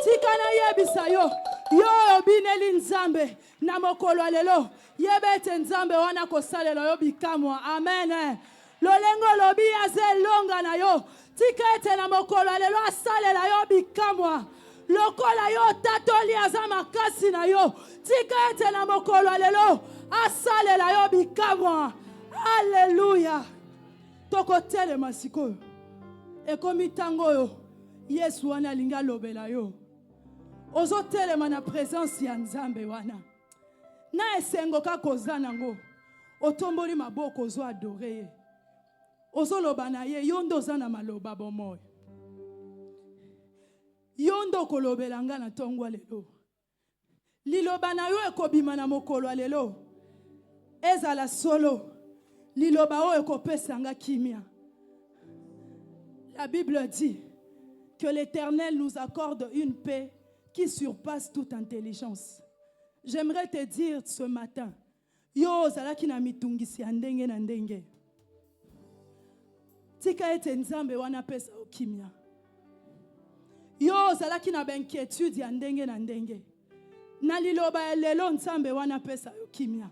tika na yebisa yo bineli nzambe na mokolo lelo yebete nzambe wana kosalela yo bikamwa. Amen. Lolengo lobi azelonga na yo tika ete na mokolo lelo asalela yo bikamwa. Lokola yo tatoli aza makasi na yo tika ete na mokolo lelo asalela yo bikamwa. Alléluia. Toko telema sikoyo ekomi tango yo Yesu wana linga lobela yo ozo telema na présence ya nzambe wana na esengo ka koza nango otomboli maboko ozo adore ye ozo loba na ye yondo za na maloba bomoyo yondo kolobela nga na tongwa lelo liloba na yo ekobima na mokolo lelo ezala solo liloba o ekopesa nga kimia. La Bible dit que l'Éternel nous accorde une paix qui surpasse toute intelligence. J'aimerais te dire ce matin, yo zalaki na mitungisi ya ndenge na ndenge. Tika ete nzambe wana pesa okimia. Yo zalaki na benquiétude ya ndenge na ndenge. Na liloba ya lelo nzambe wana pesa okimia.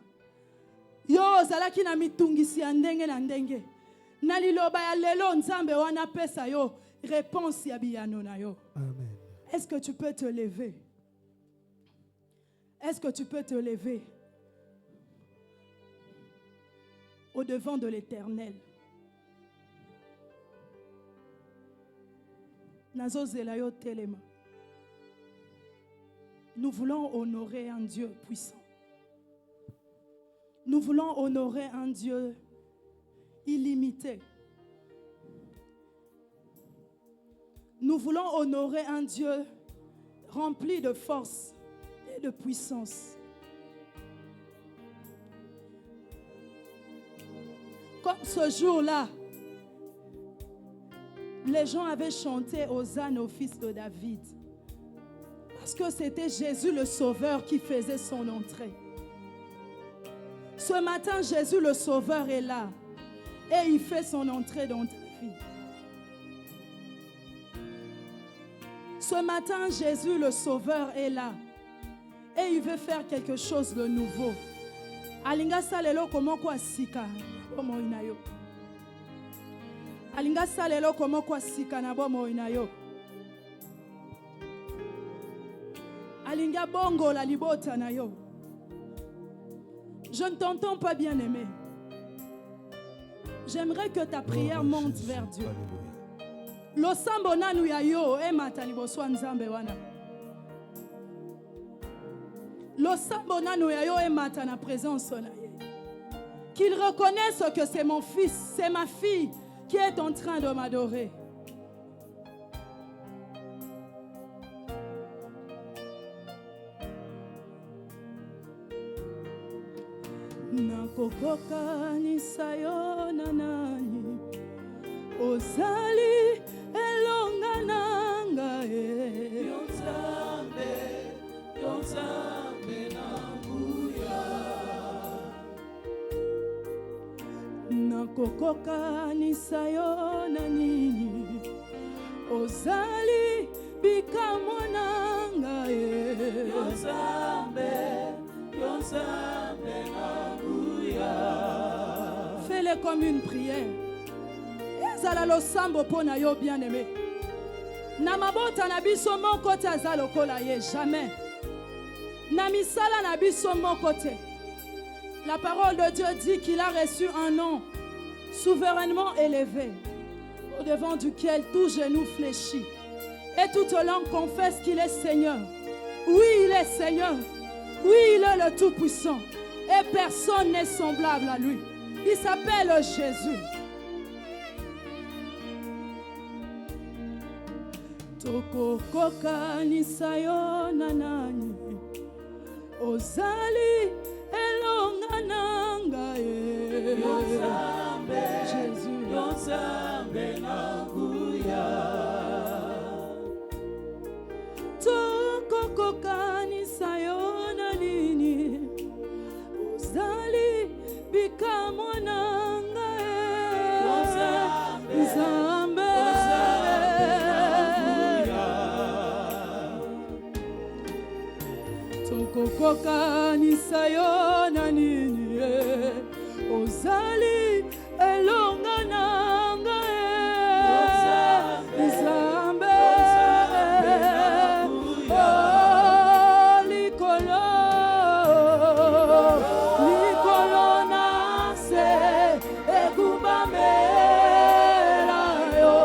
Yo zalaki na mitungisi ya ndenge na ndenge. Na liloba ya lelo nzambe wana pesa yo réponse ya biyano na yo. Amen. Est-ce que tu peux te lever? Est-ce que tu peux te lever au devant de l'Éternel? Nazo zela yo telema. Nous voulons honorer un Dieu puissant. Nous voulons honorer un Dieu illimité. Nous voulons honorer un Dieu rempli de force et de puissance. Comme ce jour-là, les gens avaient chanté Hosanna au fils de David. Parce que c'était Jésus le Sauveur qui faisait son entrée. Ce matin, Jésus le Sauveur est là. Et il fait son entrée dans ta vie. Ce matin, Jésus le Sauveur est là. Et il veut faire quelque chose de nouveau. Alinga salelo komo kwa sika bomo inayo. Alinga salelo komo kwa sika na bomo inayo. Alinga bongo la libota na yo. Je ne t'entends pas, bien-aimé. J'aimerais que ta prière monte vers Dieu. Losambo nanu ya yo emata liboso nzambe wana. Losambo nanu ya yo emata na présence na ye. Qu'il reconnaisse que c'est mon fils, c'est ma fille qui est en train de m'adorer. Nakokoka ni sayo na nani Ozali elonga nanga Yonzambe nanguya Nakokoka ni sayo na nini Ozali bikamwa nanga Yonzambe fais-le comme une prière. Ezala losambo pona yo bien-aimé. Na mabota na biso moko te azala lokola ye jamais. Na misala na biso moko te. La parole de Dieu dit qu'il a reçu un nom souverainement élevé, au devant duquel tout genou fléchit et toute langue confesse qu'il est Seigneur. Oui, il est Seigneur. Oui, il est le Tout-Puissant. Et personne n'est semblable à lui. Il s'appelle Jésus. Toko koka ni sayo nanani Ozali elonga nanga Jésus Yonzambe nanguya Toko koka ni sayo nanini Ozali bikamwa nanga Nzambe tokokokanisa yo na nini ozali elonga nanga Nzambe likolo na se egumbamela yo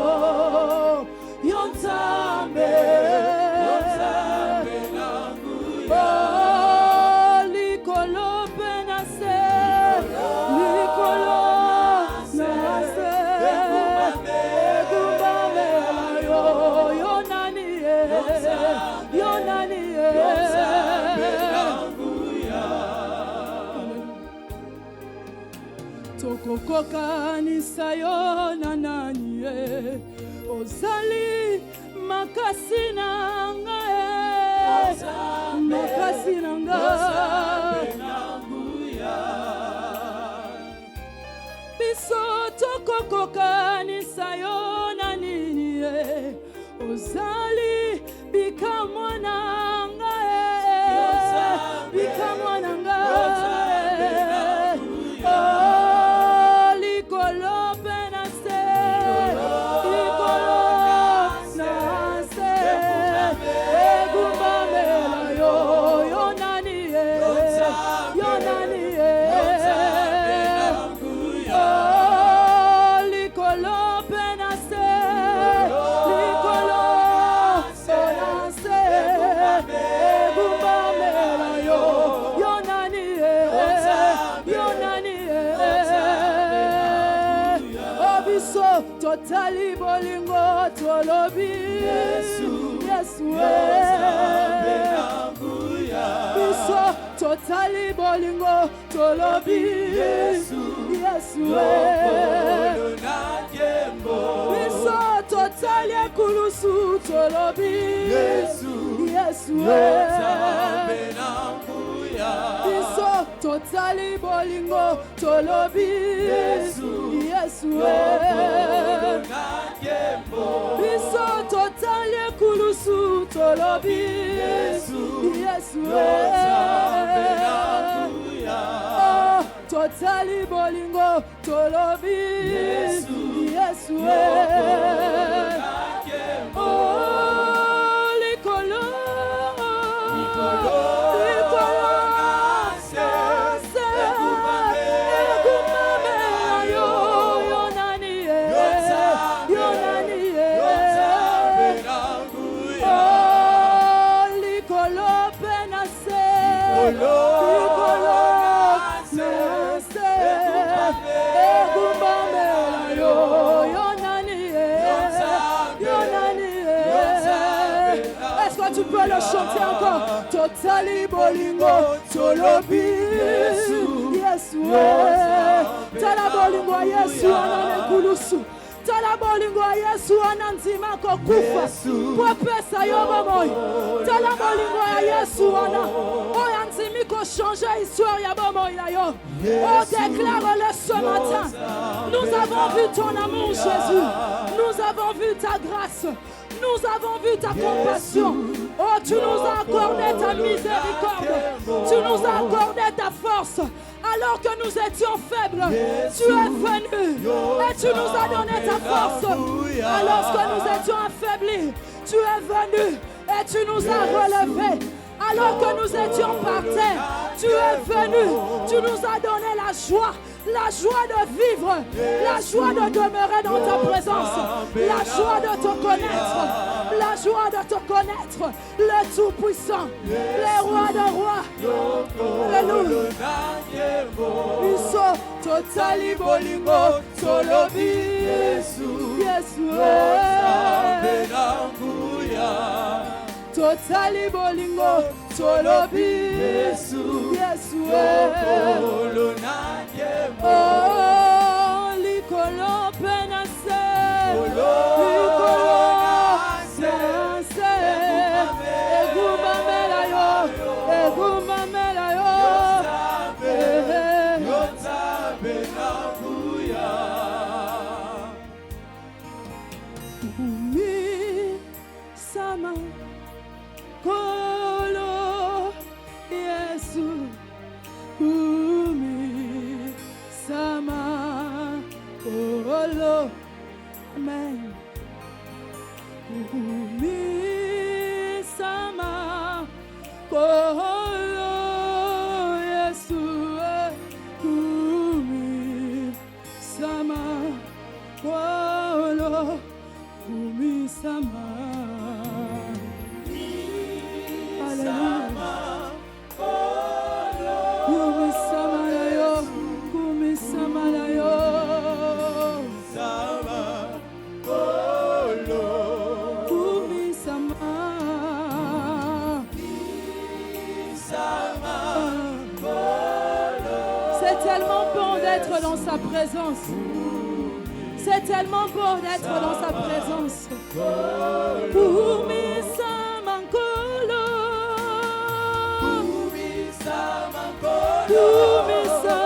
Nzambe likolo pe na se egumbamela yo nani tokokokanisa yo na nani ozali makasi nanga biso tokokokanisa yo na nini ozali bikamwa nanga likolo pe na se egumbamela yo nani likolo pe na se egumbamela yo nani obiso totali bolingo tolobi Yesu biso totali bolingo tolobi Yesu biso totali ekulusu tolobi Yesu biso totali bolingo tolobi Yesu biso totali ekulusu tolobi Yesu totali bolingo tolobi Yesu likolo Est-ce que tu peux le chanter encore? Totali bolingo tolobi Yesu tala bolingo Yesu ananekulusu tala bolingo Yesu ananzima kokufa popesa yo bomoyo tala bolingo ya Yesu ana oyanzimi ko changer histoire ya bomoyo na yo on déclare-le ce matin. Nous avons vu ton amour Jésus, nous avons vu ta grâce, nous avons vu ta compassion. Oh, tu nous as accordé ta miséricorde, tu nous as accordé ta force. Alors que nous étions faibles, tu es venu et tu nous as donné ta force. Alors que nous étions affaiblis, tu es venu et tu nous as relevés. Alors que nous étions par terre, tu es venu, tu nous as donné la joie de vivre, la joie de demeurer dans ta présence, la joie de te connaître, la joie de te connaître, le Tout-Puissant, le Roi des Rois. Alléluia. Biso totali bolingo tolobi Yesu. Totali bolingo tolobi Yesu. Oh, likolo penase, likolo penase, egumamela yo. Umi sama kolo d'être dans sa présence. C'est tellement beau d'être dans sa présence. Kumisa mankolo. Kumisa mankolo. Kumisa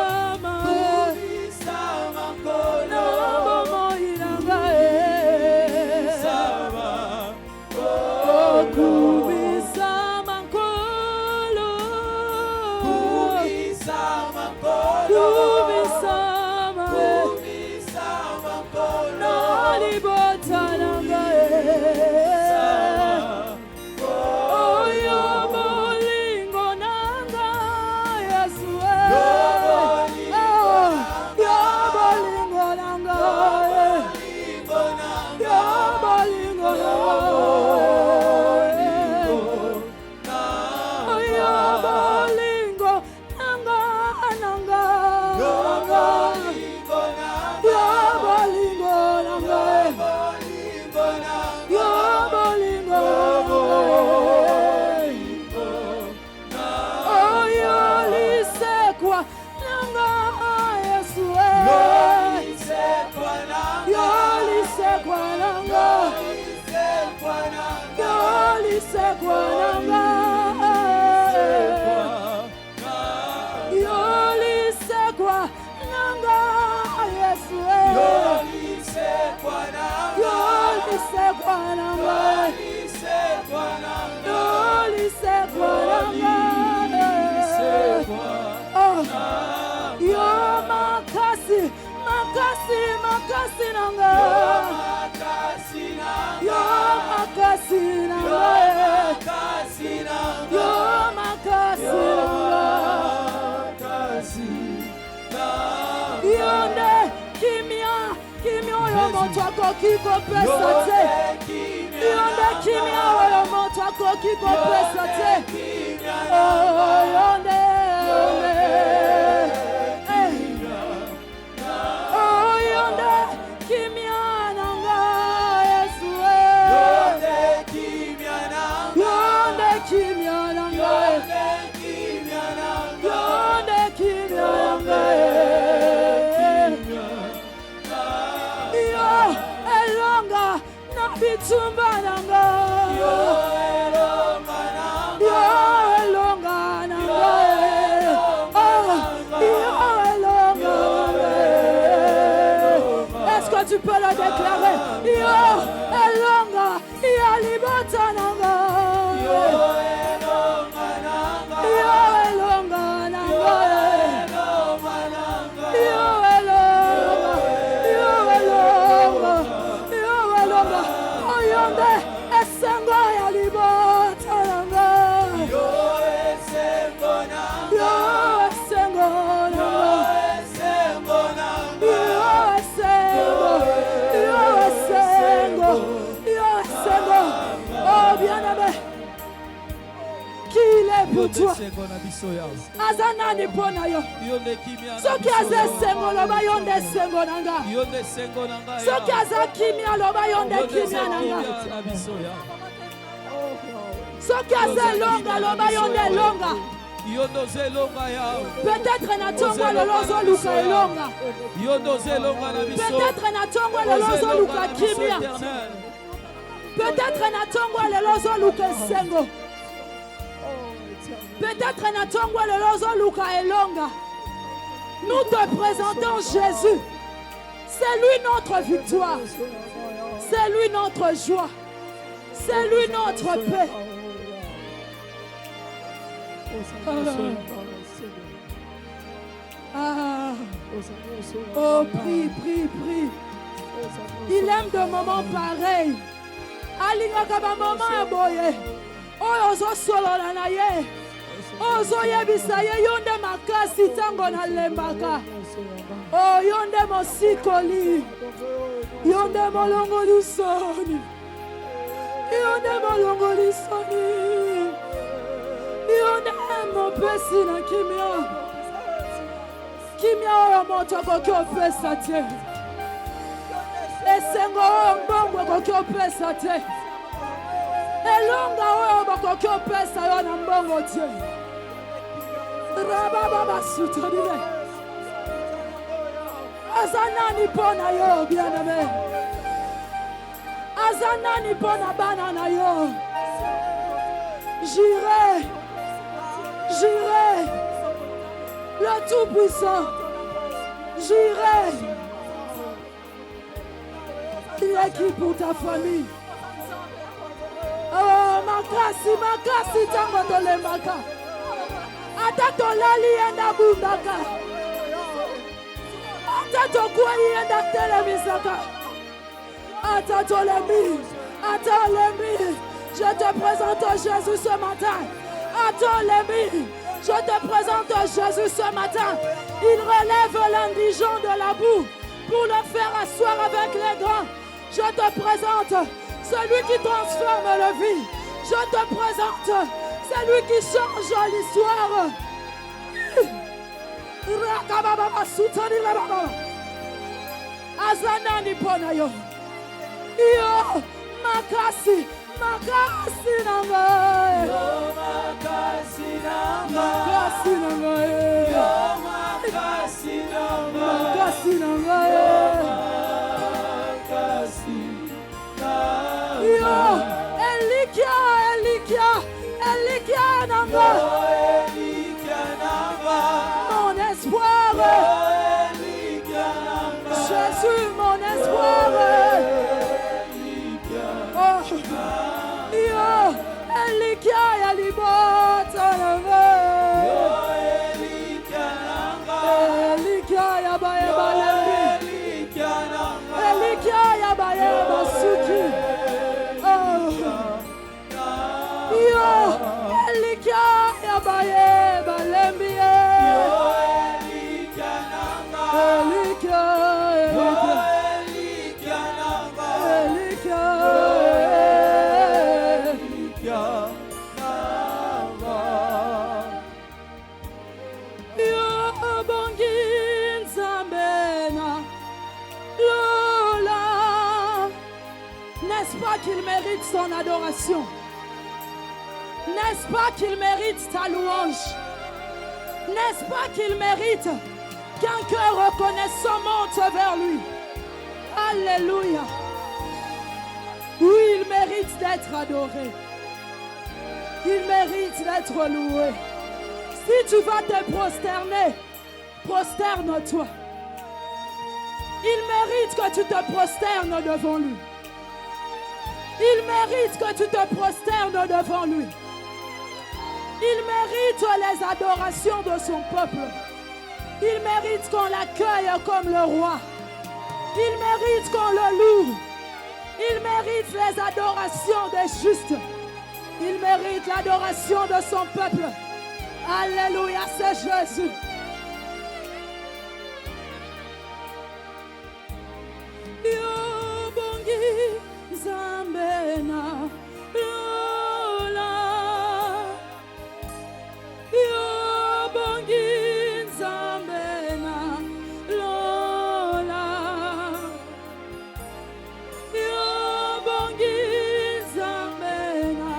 makasi nanga yo makasi nanga yo makasi nanga yo nde kimia oyo moto akoki kopesa te yo nde kimia oyo moto akoki kopesa te yo nde Bitumba nanga yo elonga nanga est-ce que tu peux le déclarer yo elonga ya libata nanga yo elonga nanga esengo ya libota nanga yo esengo nanga oh bien-aimé qu'il est pour toi azanani pona yo soki aza esengo loba yo nde esengo nanga soki aza kimia loba yo nde kimia nanga soki aza elonga loba yo nde elonga peut-être na tongo lelo ozoluka elonga peut-être na tongo lelo ozoluka kimia peut-être na tongo lelo ozoluka esengo peut-être na tongo lelo ozoluka elonga. Nous te présentons Jésus. C'est lui notre victoire. C'est lui notre joie. C'est lui notre paix. Oh, prie. Il aime de moments pareils. Alingaka ba moment aboye. Oh, ozo solola na ye. Ozo yebisa ye yonde makasi tango na lembaka. Oh, yonde mosikoli. Yonde molongo lisoni. Yonde molongo lisoni. Yonde mopesi na kimia. Kimia oyo moto akoki opesa te. Esengo oyo mbongo akoki opesa te. Elonga oyo bakoki opesa yo na mbongo te. Rababa basutanile. Azanani pona yo, bien-aimé. Azanani pona banana yo. J'irai. J'irai. Le Tout-Puissant. J'irai. Il est qui pour ta famille? Oh, makasi, tango tole maka. Atato lali enda bundaka. Atato kwani enda telemisaka. Atato lemi. Attends lemi. Je te présente Jésus ce matin. Attends lemi. Je te présente Jésus ce matin. Il relève l'indigent de la boue pour le faire asseoir avec les grands. Je te présente celui qui transforme la vie. Je te présente celui qui change l'histoire. Azanani ponayo. Yo makasi nanga. Yo makasi nanga. Makasi nanga. Yo makasi nanga. Makasi nanga. Makasi nanga. Yo Elikia nanga. Yo Elikia nanga. Mon espoir. Yo Elikia nanga. Jésus, mon espoir. Oh, yo Elikia ya libota nanga. Yo Elikia nanga. Elikia ya baye balembi. Elikia nanga. Elikia ya baye basuki. Oh, yo Elikia ya baye balembi. Yo Elikia nanga. Elikia, Yo Elikia, Elikia nanga. Elikia. Elikia nanga. Yo bongi nzambena Lola. N'est-ce pas qu'il mérite son adoration? N'est-ce pas qu'il mérite ta louange? N'est-ce pas qu'il mérite qu'un cœur reconnaissant monte vers lui? Alléluia. Oui, il mérite d'être adoré. Il mérite d'être loué. Si tu vas te prosterner, prosterne-toi. Il mérite que tu te prosternes devant lui. Il mérite que tu te prosternes devant lui. Il mérite les adorations de son peuple. Il mérite qu'on l'accueille comme le roi. Il mérite qu'on le loue. Il mérite les adorations des justes. Il mérite l'adoration de son peuple. Alléluia, c'est Jésus. Yo bongi zambena lola. Yo bongi zambena lola. Yo bongi zambena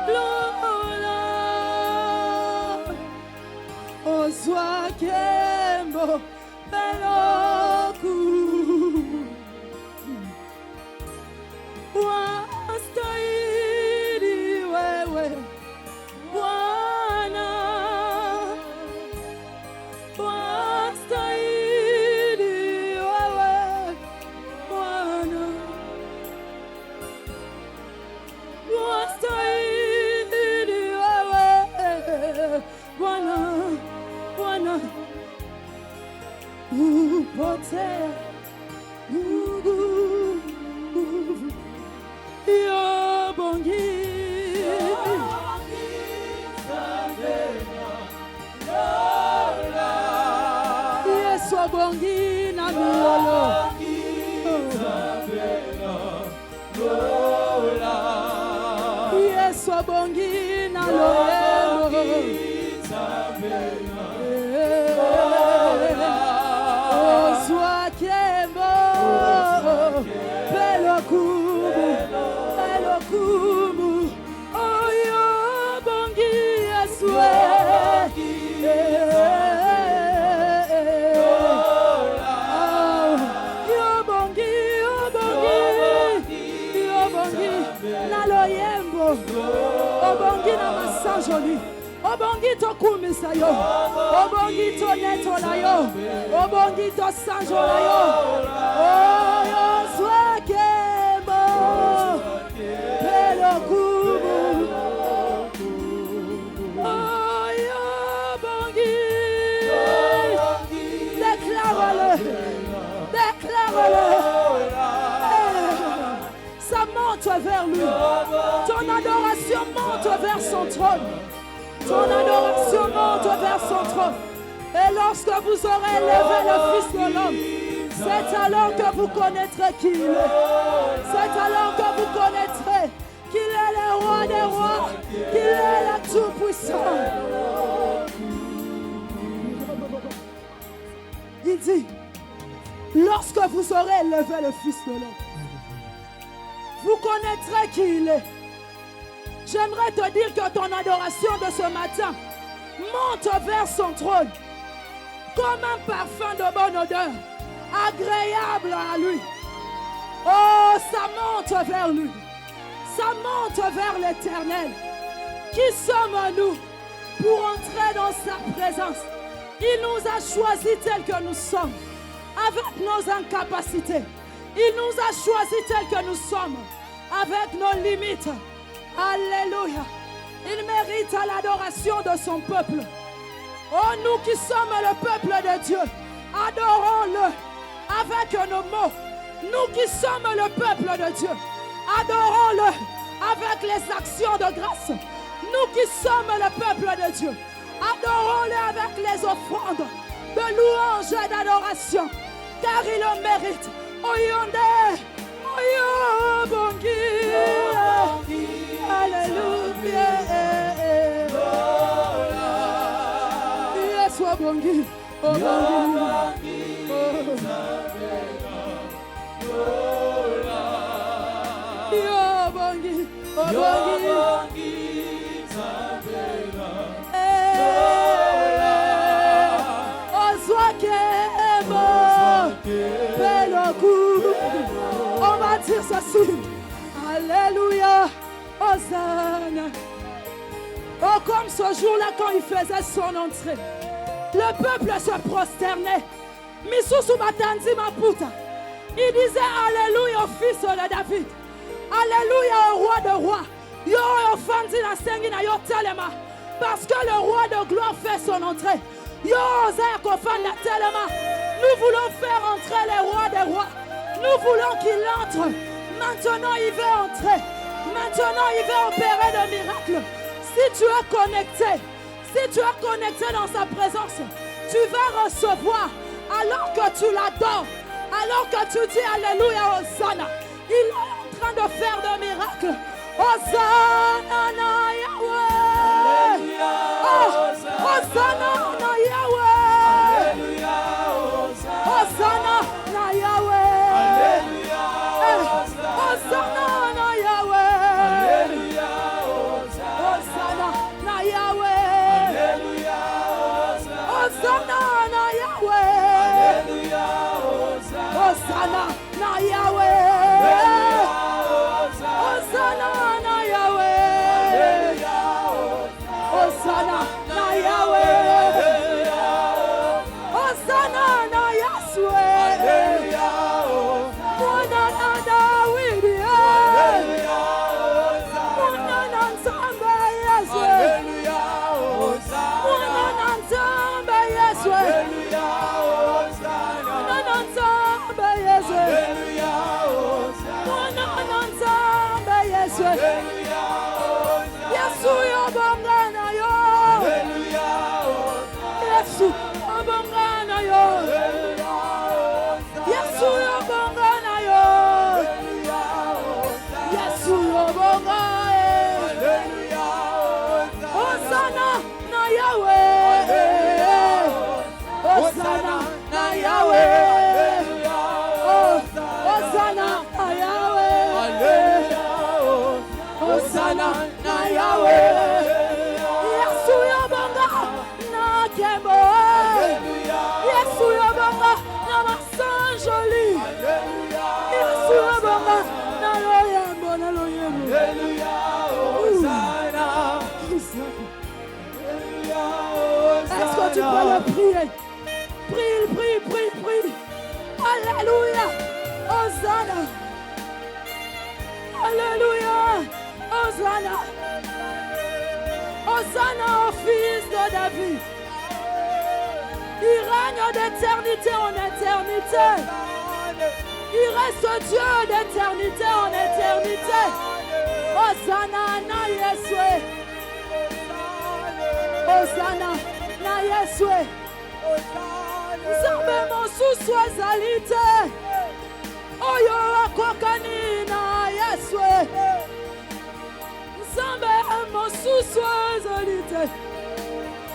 lola. Ozwa kembo beloku. Wastahili wewe Bwana, wastahili wewe Bwana, wastahili wewe Bwana, Bwana, upotea yo bongi. Yesu bongi na miolo. Yesu bongi na loyelo. Ozwa kembo pelo kumu. Oyo bongi Yesu. na masanjo lui. Obongi to kumisa yo. Obongi to neto la yo. Obongi to sanjo la yo. Oh yo swakemo. Pelo kumu. Oh yo bongi. Déclare-le. Déclare-le. Ça monte vers lui. Ton adoration monte vers son trône. Ton adoration monte vers son trône. Et lorsque vous aurez élevé le Fils de l'homme, c'est alors que vous connaîtrez qui il est. C'est alors que vous connaîtrez qu'il est le roi des rois, qu'il est le tout-puissant. Il dit, lorsque vous aurez élevé le Fils de l'homme, vous connaîtrez qui il est. J'aimerais te dire que ton adoration de ce matin monte vers son trône comme un parfum de bonne odeur, agréable à lui. Oh, ça monte vers lui. Ça monte vers l'Éternel. Qui sommes-nous pour entrer dans sa présence? Il nous a choisis tels que nous sommes, avec nos incapacités. Il nous a choisis tels que nous sommes, avec nos limites. Alléluia. Il mérite l'adoration de son peuple. Oh, nous qui sommes le peuple de Dieu, adorons-le avec nos mots. Nous qui sommes le peuple de Dieu, adorons-le avec les actions de grâce. Nous qui sommes le peuple de Dieu, adorons-le avec les offrandes de louange et d'adoration, car il le mérite. Oyonde, oyobongi, alléluia. Yes, obongi, obongi. Yobongi, obongi. On va dire ceci. Alléluia. Hosanna. Oh, comme ce jour-là, quand il faisait son entrée, le peuple se prosternait. Misusu batandi maputa. Il disait Alléluia au fils de David. Alléluia au roi de rois. Yo offendi na sengi na yo telema. Parce que le roi de gloire fait son entrée. Yo zek offenda telema. Nous voulons faire entrer les rois des rois. Nous voulons qu'il entre. Maintenant, il veut entrer. Maintenant, il veut opérer de miracles. Si tu es connecté dans sa présence, tu vas recevoir alors que tu l'adores, alors que tu dis Alléluia, Hosanna. Il est en train de faire de miracles. Hosanna na Yahweh. Oh, Hosanna na Yahweh. Hosanna na Yahweh. Hosanna na Yahweh. Hosanna na Yahweh. Hosanna na Yahweh. Hosanna na Yahweh. Hosanna na Yahweh. Hosanna na Yahweh. Hosanna na Yahweh. Mwana na Dawidi. Mwana na Nzambe Yesu. Mwana na Nzambe Yesu. Mwana na Nzambe Yesu. Mwana na Nzambe Yesu. Yesu yobongana yo. Yesu yobongana yo. Yesu yobongana yo. Yesu yobongana. Hosanna na Yahweh. Hosanna na Yahweh. Hosanna na Yahweh. Hosanna na Yahweh. Yesu yobongana na kembo. Yesu yobongana. Est-ce que tu peux le prier? Prie. Alléluia. Hosanna. Alléluia. Hosanna. Hosanna au fils de David. Il règne d'éternité en éternité. Il reste Dieu d'éternité en éternité. Hosanna na Yeswe. Hosanna na Yeswe. Nzambe mosusu ezalite. Oyo akokani na Yeswe. Nzambe mosusu ezalite.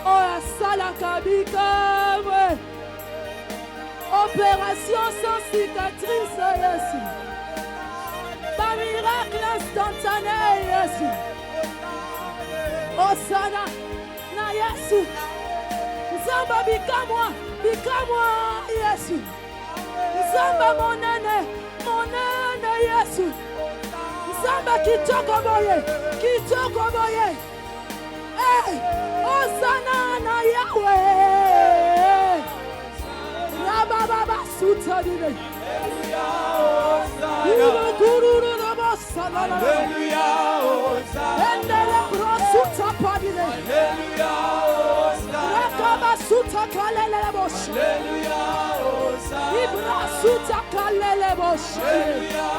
Oyo asalaka bikamwe. Opération sans cicatrice, Yesu. Par miracle instantané, Yesu. Hosanna na Yesu. Nzamba bikamwa, Yesu. Nzamba monene, Yesu. Nzamba kitoko boye. Hey, Hosanna na Yahweh. Rababa sutadine. Alléluia, Hosanna. Endele brosuta padine. Alléluia, Hosanna. Rakaba suta kalele bosh. Alléluia, Hosanna. Ibra suta kalele bosh. Alléluia,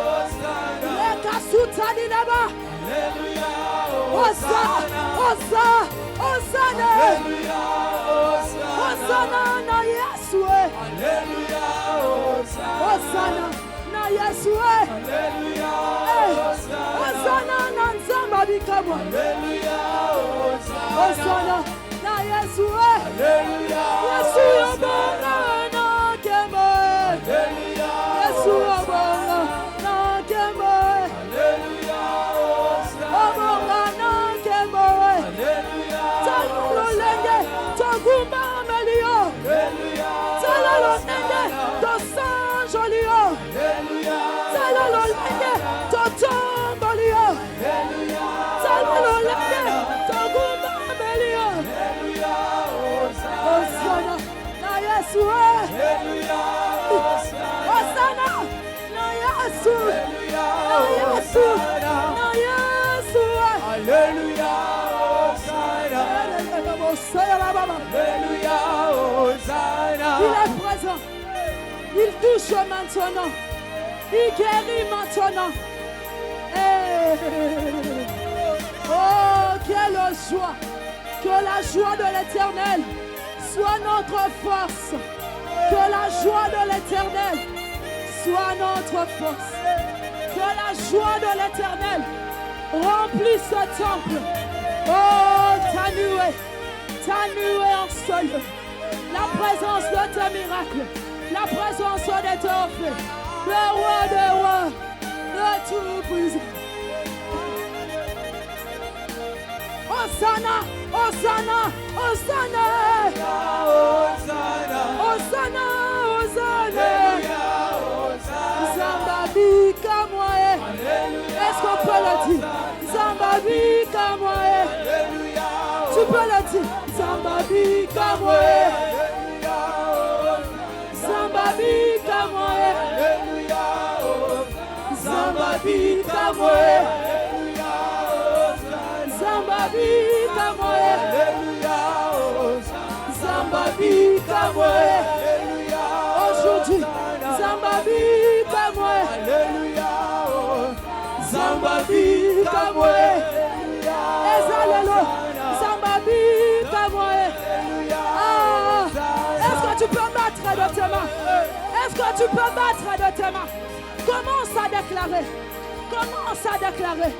Hosanna. Reka suta dinaba. Alléluia, Hosanna. Alléluia, Hosanna. Hosanna na Yesu. Alléluia, Hosanna na Yesu. Alléluia, Hosanna na Nzamba bikamwa. Alléluia, Hosanna na Yesu. Alléluia, Yesu yobonga na kemo. Alléluia, Yesu yobonga na kemo. Alléluia, Obonga na kemo. Alléluia, Talolo lenge togumba melio. Alléluia, Talolo lenge to sanjolio. Alléluia, Talolo lenge to tombolio. Alléluia, Talolo lenge togumba melio. Alléluia, Hosanna na Yesu. Alléluia, Hosanna na Yesu. Alléluia, Na Yesu. Na Yesu. Alléluia, Hosanna. Alléluia, Hosanna. Il est présent. Il touche maintenant. Il guérit maintenant. Oh, quelle joie. Que la joie de l'Éternel soit notre force. Que la joie de l'Éternel soit notre force. Que la joie de l'Éternel remplisse ce temple. Oh, ta nuée en ce lieu. La présence de tes miracles. La présence de tes offres. Le roi des rois. Le tout-puissant. Hosanna, Hosanna, Hosanna. Hosanna. Hosanna, Hosanna. Alléluia, Hosanna. Zambabi kamwae. Alléluia, Est-ce qu'on peut le dire? Zambabi kamwae. Alléluia, Tu peux le dire? Zambabi kamwae. Alléluia, Zambabi kamwae. Alléluia, Zambabi kamwae. Alléluia, Zambabi kamwae. Alléluia, Zambabi kamwae. Alléluia, Aujourd'hui, Zambabi kamwae. Alléluia, Zambabi kamwae. Ezalelo. Zambabi kamwae. Ah, est-ce que tu peux battre de tes mains? Est-ce que tu peux battre de tes mains? Commence à déclarer. Commence à déclarer.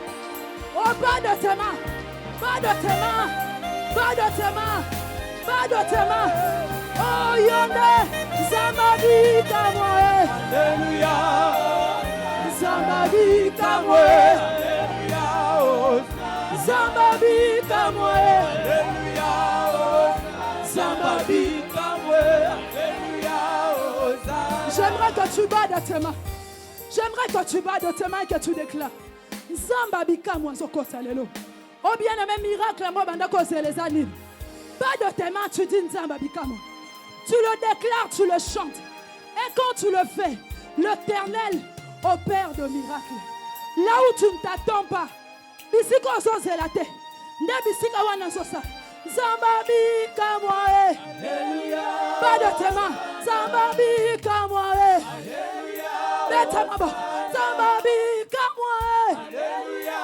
Au bas de tes mains. Bas de tes mains. Bas de tes mains. Bas de tes mains. Oh yonde. Zambabi kamwae. Alléluia, Zambabi kamwae. Alléluia, Zambabi kamwae. Alléluia, Zambabi. Alléluia, J'aimerais que tu bats de tes mains. J'aimerais que tu bats de tes mains et que tu déclares. Zambabi kamwa zokota lelo. Oh bien-aimé, miracle, moi, banda cause les animes. Pas de tes mains, tu dis Nzamba Bikamo. Tu le déclares, tu le chantes. Et quand tu le fais, l'Éternel opère de miracles. Là où tu ne t'attends pas, bisiko ozozelate. Nde bisika wana sosa. Nzamba Bikamo. Alléluia. Pas de tes mains. Nzamba Bikamo. Alléluia. De tes mains. Nzamba Bikamo. Alléluia.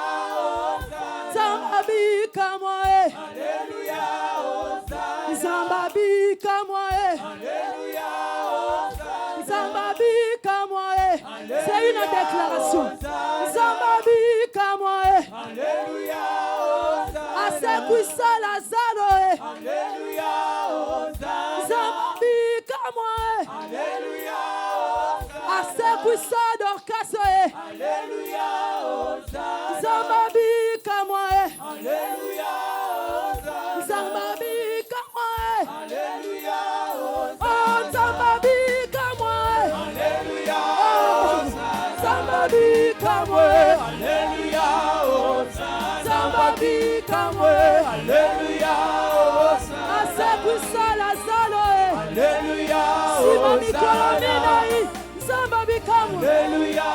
Nzamba Bikamo. Alléluia. Nzamba Bikamo. Alléluia. Nzamba Bikamo. C'est une déclaration. Nzamba Bikamo. Alléluia. Asekwisa Lazaro. Alléluia. Nzamba Bikamo. Alléluia. Asekwisa Dorcas. Alléluia. Nzamba Bikamo. Alléluia. Nzamba Bikamo. Alléluia. Oh, Nzamba Bikamo. Alléluia. Nzamba Bikamo. Alléluia. Nzamba Bikamo. Alléluia. Asekwisa Lazaro. Alléluia. Sima mikolo minai. Nzamba Bikamo. Alléluia.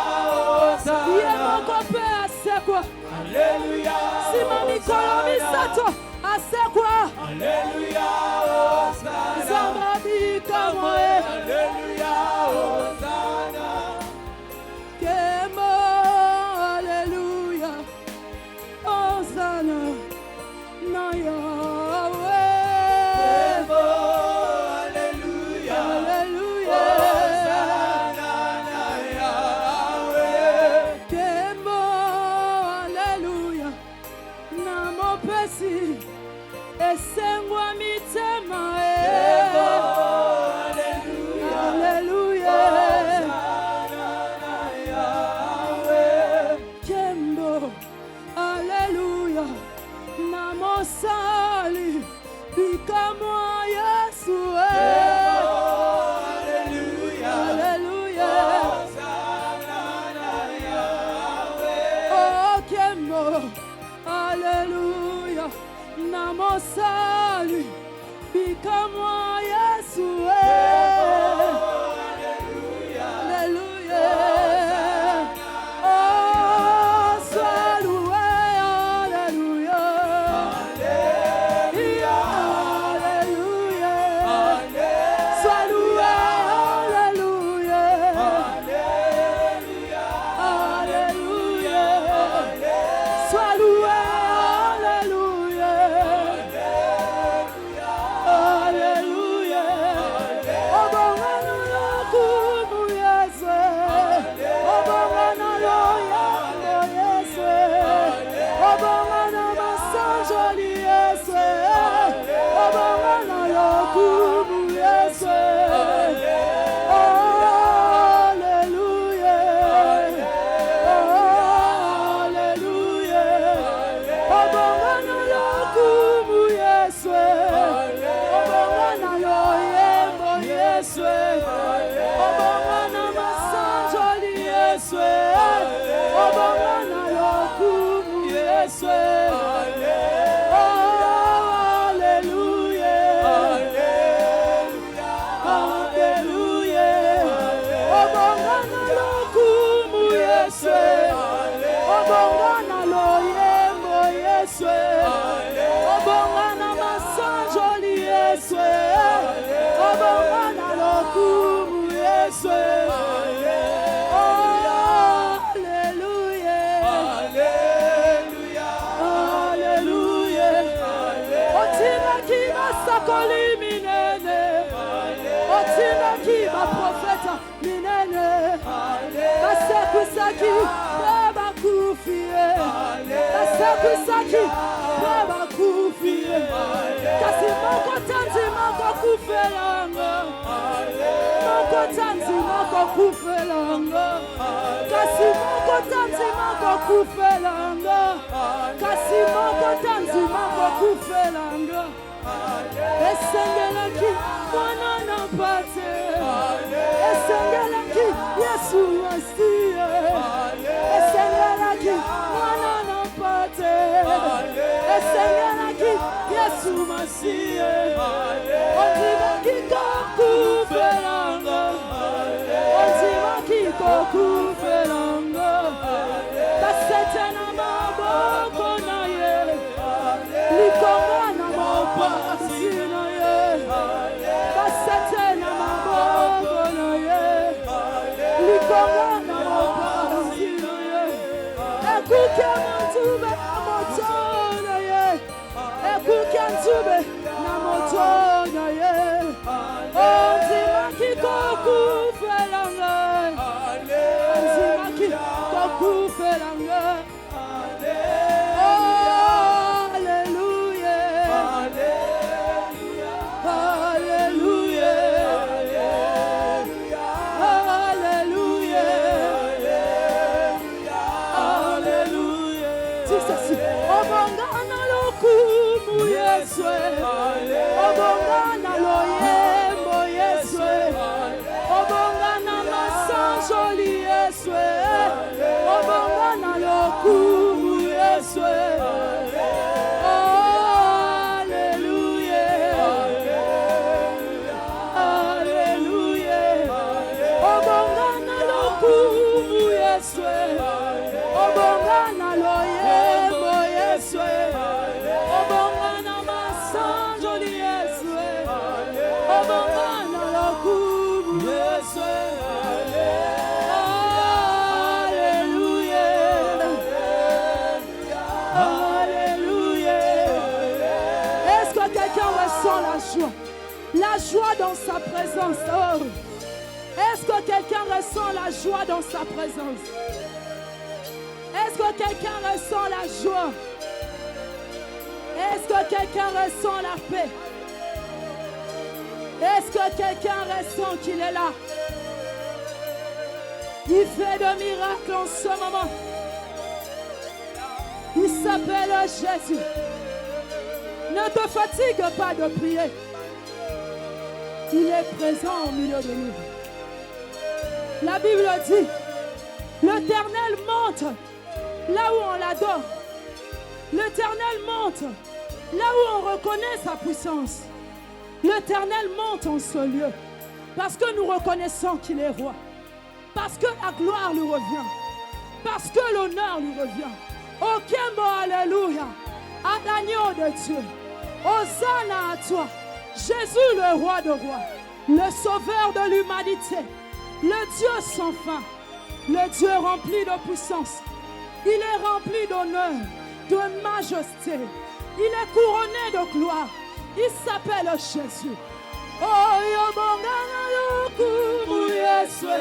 Ye moko pe asekwa. Alléluia. Sima mikolo misato asekwa. Alléluia. Nzamba Bikamo. Alléluia. Kemo, Alléluia. Hosanna na Yahweh. Alléluia. Alléluia. Kemo, Alléluia. Na mopesi esengwa mitema. Alléluia. Kembo, Alléluia. Na mosali Bikamo Yesu. Alléluia. Oh, Kembo, Alléluia. Na mosali Bikamo Yesu. Alléluia. Oh, sois loué. Alléluia. Alléluia. Sois loué. Alléluia. Alléluia. Sois loué. Alléluia. Alléluia. Obongano lokumu Yesu. Obongano loyambo Yesu. Obongano masanjoli Yesu. Obongano lokumu Yesu. Alléluia. Alléluia. Obongano lokumu Yesu. Obongano loyembo Yesu. Obongano masanjoli Yesu. Obongano lokumu Yesu. Alléluia. Alléluia. Obongano lokumu Yesu. Obongano loyembo Yesu. Obongano masanjoli Yesu. Obongano lokumu Yesu. Alléluia. Alléluia. Otimaki basakoli minene. Otimaki baprofeta minene. Basekwisaki babakufie. Basekwisaki babakufie. Kasi moko tanzi moko kufelanga. Moko tanzi moko kufelanga. Kasi moko tanzi moko kufelanga. Kasi moko tanzi moko kufelanga. Esengelaki mwana na pate. Esengelaki Yesu asiye. Esengelaki mwana na pate. Sumasiye Onzima kikokufelanga Onzima kikokufelanga Kasete na maboko na ye Likonga na mopasi na ye Kasete na maboko na ye Likonga na mopasi na ye Ekuke mantube na moto na ye Ekuke mantube na moto na ye Onzima kikokufelanga Onzima kikokufelanga Obongana loyembo Yeswe Obongana masanjoli Yeswe Obongana lokumu Yeswe Alléluia Alléluia Obongana lokumu Yeswe Obongana loyembo Yeswe Obongana masanjoli Yeswe Obongana lokumu Yeswe Alléluia Alléluia Est-ce que quelqu'un ressent la joie? La joie dans sa présence. Oh. Est-ce que quelqu'un ressent la joie dans sa présence? Est-ce que quelqu'un ressent la joie? Est-ce que quelqu'un ressent la paix? Est-ce que quelqu'un ressent qu'il est là? Il fait de miracles en ce moment. Il s'appelle Jésus. Ne te fatigue pas de prier. Il est présent au milieu de nous. La Bible dit, l'Éternel monte là où on l'adore. L'Éternel monte là où on reconnaît sa puissance. L'Éternel monte en ce lieu parce que nous reconnaissons qu'il est roi. Parce que la gloire lui revient. Parce que l'honneur lui revient. Aucun mot, alléluia, à l'agneau de Dieu. Hosanna à toi, Jésus le roi de rois, le sauveur de l'humanité, le Dieu sans fin, le Dieu rempli de puissance. Il est rempli d'honneur, de majesté. Il est couronné de gloire. Il s'appelle Jésus. Oh, yobongana lokumu Yeswe.